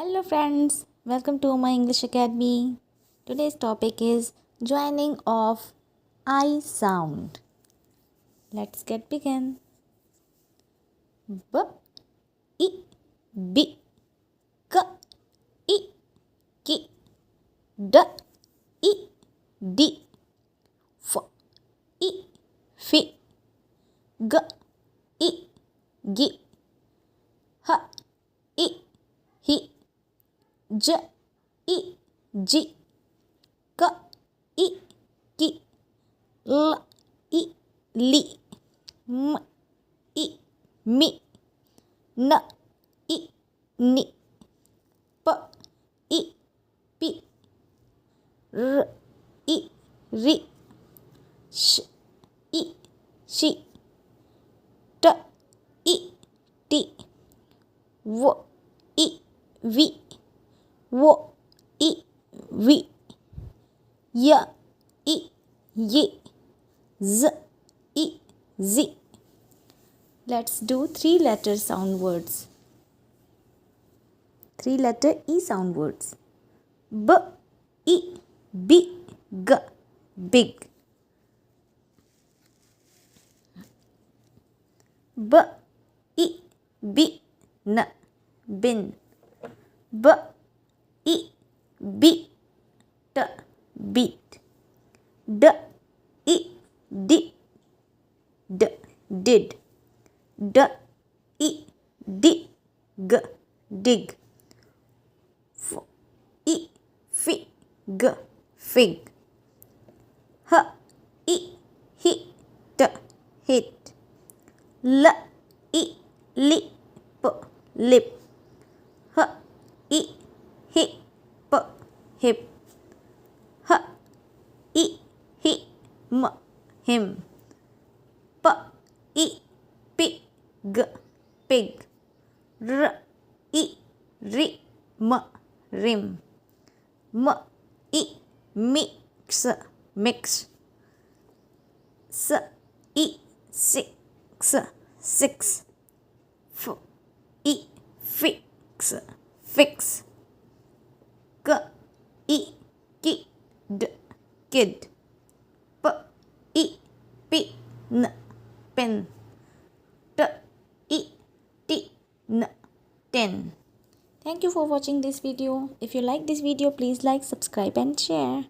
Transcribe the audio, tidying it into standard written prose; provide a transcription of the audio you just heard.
Hello friends, welcome to my English Academy. Today's topic is joining of I sound. Let's get begin. B, I, B, K, I, Ki, D, I, D, F, I, Fi, G, I, Gi, H, I, Hi, J, I, Ji, K, I, Ki, L, I, Li, M, I, Mi, N, I, Ni, P, I, Pi, R, I, Ri, Sh, I, Shi, T, I, Ti, V, I, Vi, W, I, Vi, Y, I, Yi, Z, I, Zi. Let's do 3-letter sound words. 3-letter E sound words. B, I, B, G, big. B, I, B, N, bin. B, I, B, T, beat. D, I, D, did. D, I, D, G, dig. F, I, Fi, G, fig. H, I, Hi, T, hit. L, I, Li, P, lip. H, I, Hi, P, hip. H, I, Hi, M, him. P, I, P, G, pig. R, I, Ri, M, rim. M, I, mix, mix. S, I, six, six. F, I, fix, fix. K, I, kid, kid. P, I, pin, pin. T, I, tin, tin. Thank you for watching this video. If you like this video, please like, subscribe and share.